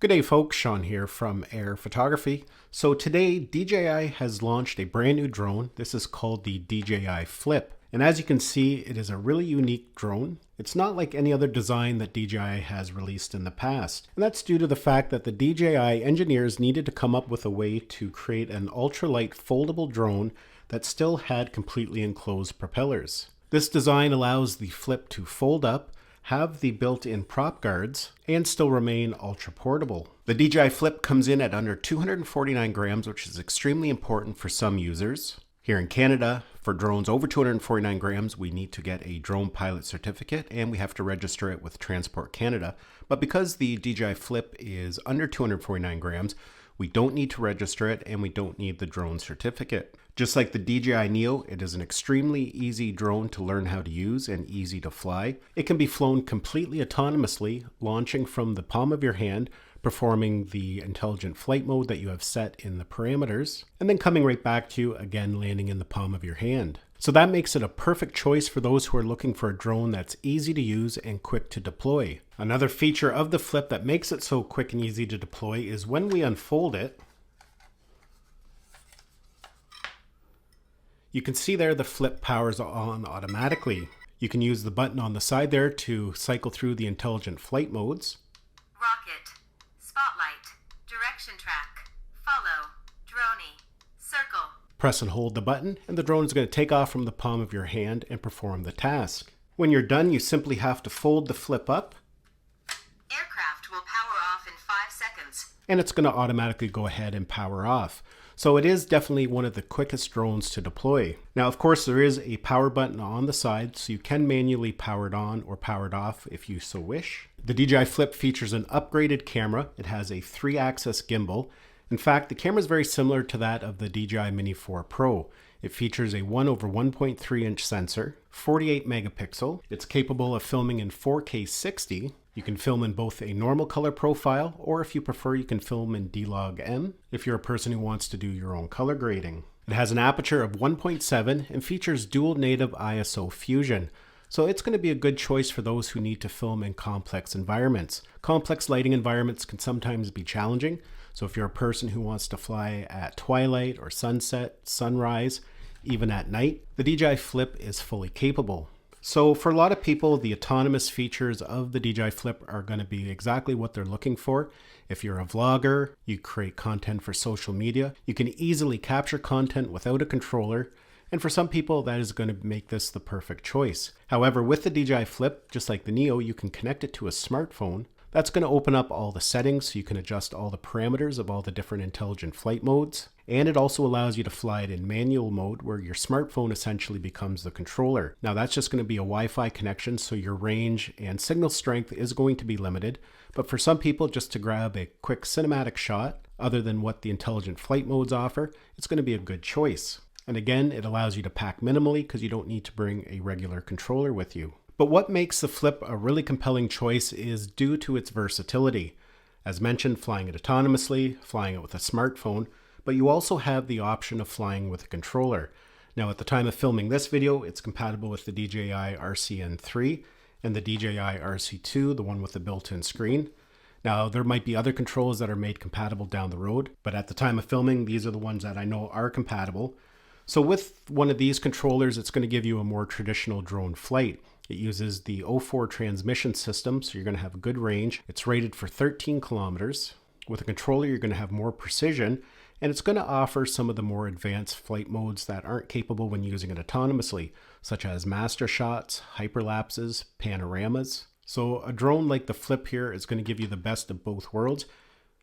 Good day folks, Sean here from Air Photography. So today DJI has launched a brand new drone. This is called the DJI Flip. And as you can see, it is a really unique drone. It's not like any other design that DJI has released in the past. And that's due to the fact that the DJI engineers needed to come up with a way to create an ultralight foldable drone that still had completely enclosed propellers. This design allows the Flip to fold up, have the built-in prop guards, and still remain ultra portable. The DJI Flip comes in at under 249 grams, which is extremely important for some users. Here in Canada, for drones over 249 grams, we need to get a drone pilot certificate and we have to register it with Transport Canada. But because the DJI Flip is under 249 grams, we don't need to register it and we don't need the drone certificate. Just like the DJI Neo, it is an extremely easy drone to learn how to use and easy to fly. It can be flown completely autonomously, launching from the palm of your hand, performing the intelligent flight mode that you have set in the parameters, and then coming right back to you, again landing in the palm of your hand. So that makes it a perfect choice for those who are looking for a drone that's easy to use and quick to deploy. Another feature of the Flip that makes it so quick and easy to deploy is when we unfold it, you can see there the Flip powers on automatically. You can use the button on the side there to cycle through the intelligent flight modes. Rocket, spotlight, direction track, follow, droney, circle. Press and hold the button and the drone is going to take off from the palm of your hand and perform the task. When you're done, you simply have to fold the Flip up. Aircraft will power off in 5 seconds. And it's going to automatically go ahead and power off. So it is definitely one of the quickest drones to deploy. Now, of course, there is a power button on the side, so you can manually power it on or power it off if you so wish. The DJI Flip features an upgraded camera. It has a 3-axis gimbal. In fact, the camera is very similar to that of the DJI Mini 4 Pro. It features a 1/1.3 inch sensor, 48 megapixel. It's capable of filming in 4K 60. You can film in both a normal color profile, or if you prefer, you can film in D-Log-M if you're a person who wants to do your own color grading. It has an aperture of 1.7 and features dual native ISO fusion. So it's going to be a good choice for those who need to film in complex environments. Complex lighting environments can sometimes be challenging. So if you're a person who wants to fly at twilight or sunset, sunrise, even at night, the DJI Flip is fully capable. So for a lot of people, the autonomous features of the DJI Flip are going to be exactly what they're looking for. If you're a vlogger, you create content for social media, you can easily capture content without a controller. And for some people, that is going to make this the perfect choice. However, with the DJI Flip, just like the Neo, you can connect it to a smartphone. That's going to open up all the settings so you can adjust all the parameters of all the different intelligent flight modes. And it also allows you to fly it in manual mode where your smartphone essentially becomes the controller. Now that's just going to be a Wi-Fi connection, so your range and signal strength is going to be limited. But for some people, just to grab a quick cinematic shot, other than what the intelligent flight modes offer, it's going to be a good choice. And again, it allows you to pack minimally because you don't need to bring a regular controller with you. But what makes the Flip a really compelling choice is due to its versatility. As mentioned, flying it autonomously, flying it with a smartphone, but you also have the option of flying with a controller. Now at the time of filming this video, it's compatible with the DJI RCN3 and the DJI RC2, the one with the built-in screen. Now there might be other controls that are made compatible down the road, but at the time of filming, these are the ones that I know are compatible. So with one of these controllers, it's going to give you a more traditional drone flight. It uses the O4 transmission system, so you're going to have a good range. It's rated for 13 kilometers. With a controller, you're going to have more precision, and it's going to offer some of the more advanced flight modes that aren't capable when using it autonomously, such as master shots, hyperlapses, panoramas. So a drone like the Flip here is going to give you the best of both worlds.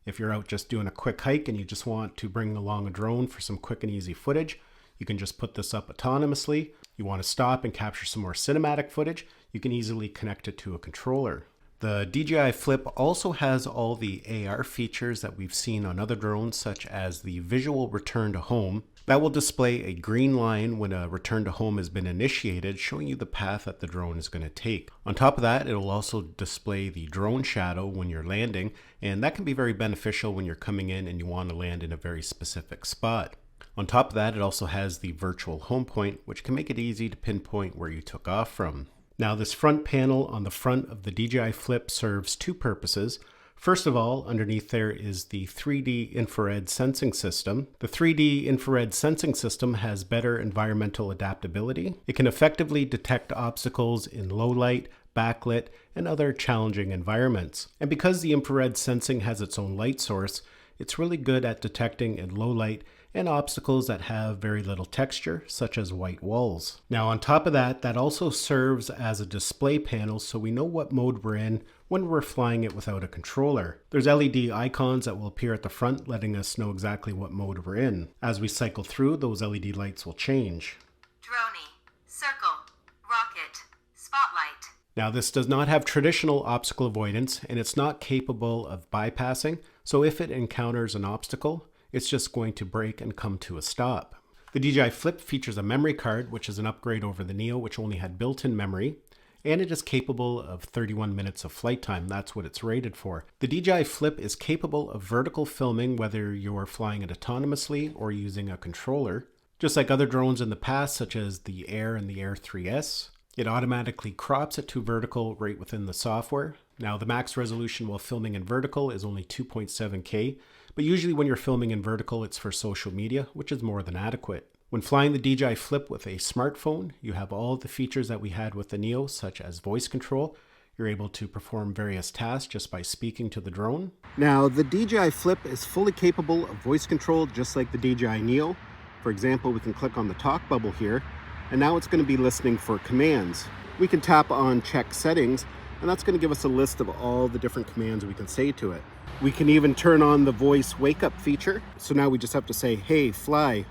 If you're out just doing a quick hike and you just want to bring along a drone for some quick and easy footage, you can just put this up autonomously. You want to stop and capture some more cinematic footage, you can easily connect it to a controller. The DJI Flip also has all the AR features that we've seen on other drones, such as the visual return to home. That will display a green line when a return to home has been initiated, showing you the path that the drone is going to take. On top of that, it will also display the drone shadow when you're landing, and that can be very beneficial when you're coming in and you want to land in a very specific spot. On top of that, it also has the virtual home point, which can make it easy to pinpoint where you took off from. Now, this front panel on the front of the DJI Flip serves two purposes. First of all, underneath there is the 3D infrared sensing system. The 3D infrared sensing system has better environmental adaptability. It can effectively detect obstacles in low light, backlit, and other challenging environments. And because the infrared sensing has its own light source, it's really good at detecting in low light and obstacles that have very little texture, such as white walls. Now on top of that, that also serves as a display panel so we know what mode we're in when we're flying it without a controller. There's LED icons that will appear at the front letting us know exactly what mode we're in. As we cycle through, those LED lights will change. Droney, circle, rocket, spotlight. Now this does not have traditional obstacle avoidance and it's not capable of bypassing, so if it encounters an obstacle, it's just going to brake and come to a stop. The DJI Flip features a memory card, which is an upgrade over the Neo, which only had built-in memory, and it is capable of 31 minutes of flight time. That's what it's rated for. The DJI Flip is capable of vertical filming, whether you're flying it autonomously or using a controller. Just like other drones in the past, such as the Air and the Air 3S, it automatically crops it to vertical right within the software. Now the max resolution while filming in vertical is only 2.7K, but usually when you're filming in vertical, it's for social media, which is more than adequate. When flying the DJI Flip with a smartphone, you have all of the features that we had with the Neo, such as voice control. You're able to perform various tasks just by speaking to the drone. Now, the DJI Flip is fully capable of voice control, just like the DJI Neo. For example, we can click on the talk bubble here, and now it's going to be listening for commands. We can tap on check settings, and that's going to give us a list of all the different commands we can say to it. We can even turn on the voice wake up feature. So now we just have to say, hey, fly.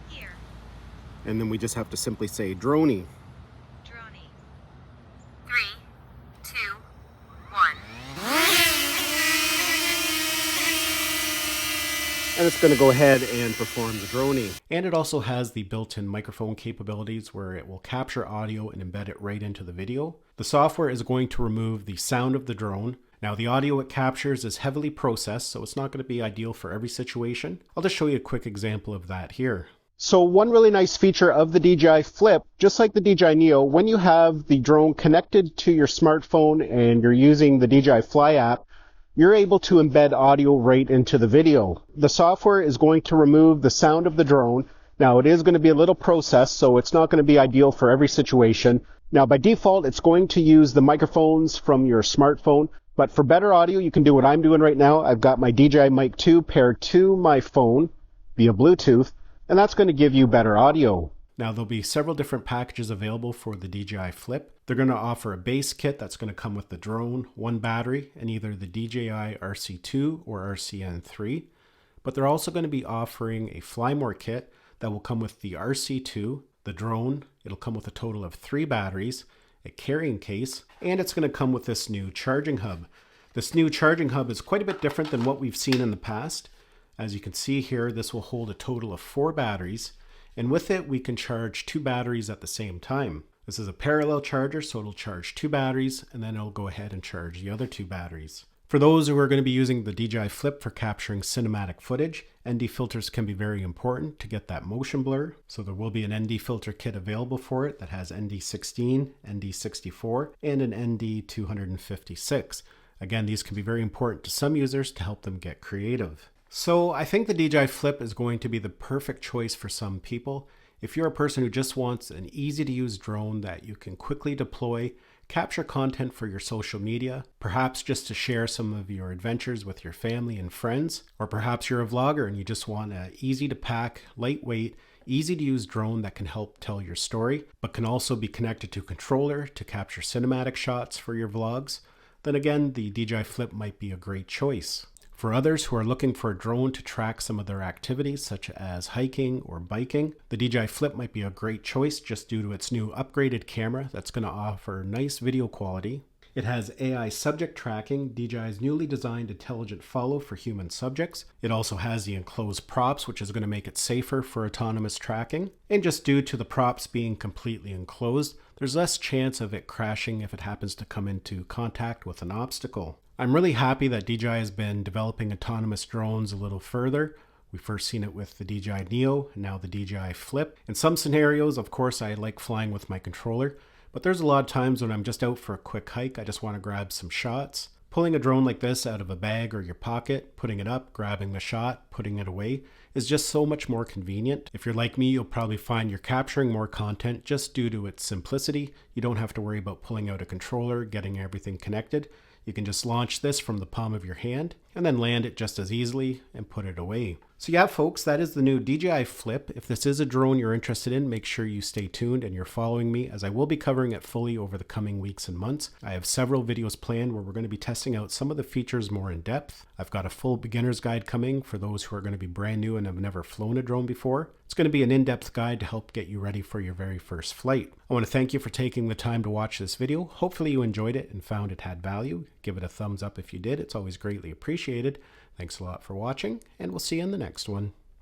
Here. And then we just have to simply say droney. Droney. 3, 2, 1. And it's going to go ahead and perform the droney. And it also has the built-in microphone capabilities where it will capture audio and embed it right into the video. The software is going to remove the sound of the drone. Now the audio it captures is heavily processed, so it's not going to be ideal for every situation. I'll just show you a quick example of that here. So one really nice feature of the DJI Flip, just like the DJI Neo, when you have the drone connected to your smartphone and you're using the DJI Fly app, you're able to embed audio right into the video. The software is going to remove the sound of the drone. Now it is going to be a little processed, so it's not going to be ideal for every situation. Now by default, it's going to use the microphones from your smartphone. But for better audio, you can do what I'm doing right now. I've got my DJI Mic 2 paired to my phone via Bluetooth, and that's going to give you better audio. Now there'll be several different packages available for the DJI Flip. They're going to offer a base kit that's going to come with the drone, one battery, and either the DJI RC2 or RCN3. But they're also going to be offering a Fly More kit that will come with the RC2, the drone. It'll come with a total of 3 batteries, a carrying case, and it's going to come with this new charging hub. This new charging hub is quite a bit different than what we've seen in the past. As you can see here, this will hold a total of 4 batteries, and with it we can charge 2 batteries at the same time. This is a parallel charger, so it'll charge 2 batteries and then it'll go ahead and charge the other 2 batteries. For those who are going to be using the DJI Flip for capturing cinematic footage, ND filters can be very important to get that motion blur. So there will be an ND filter kit available for it that has ND16, ND64, and an ND256. Again, these can be very important to some users to help them get creative. So I think the DJI Flip is going to be the perfect choice for some people. If you're a person who just wants an easy to use drone that you can quickly deploy, capture content for your social media, perhaps just to share some of your adventures with your family and friends, or perhaps you're a vlogger and you just want an easy to pack, lightweight, easy to use drone that can help tell your story, but can also be connected to a controller to capture cinematic shots for your vlogs, then again, the DJI Flip might be a great choice. For others who are looking for a drone to track some of their activities, such as hiking or biking, the DJI Flip might be a great choice just due to its new upgraded camera that's going to offer nice video quality. It has AI subject tracking, DJI's newly designed intelligent follow for human subjects. It also has the enclosed props, which is going to make it safer for autonomous tracking. And just due to the props being completely enclosed, there's less chance of it crashing if it happens to come into contact with an obstacle. I'm really happy that DJI has been developing autonomous drones a little further. We've first seen it with the DJI Neo, and now the DJI Flip. In some scenarios, of course, I like flying with my controller, but there's a lot of times when I'm just out for a quick hike, I just want to grab some shots. Pulling a drone like this out of a bag or your pocket, putting it up, grabbing the shot, putting it away is just so much more convenient. If you're like me, you'll probably find you're capturing more content just due to its simplicity. You don't have to worry about pulling out a controller, getting everything connected. You can just launch this from the palm of your hand and then land it just as easily and put it away. So yeah, folks, that is the new DJI Flip. If this is a drone you're interested in, make sure you stay tuned and you're following me, as I will be covering it fully over the coming weeks and months. I have several videos planned where we're going to be testing out some of the features more in depth. I've got a full beginner's guide coming for those who are going to be brand new and have never flown a drone before. It's going to be an in-depth guide to help get you ready for your very first flight. I want to thank you for taking the time to watch this video. Hopefully you enjoyed it and found it had value. Give it a thumbs up if you did. It's always greatly appreciated. Thanks a lot for watching, and we'll see you in the next one.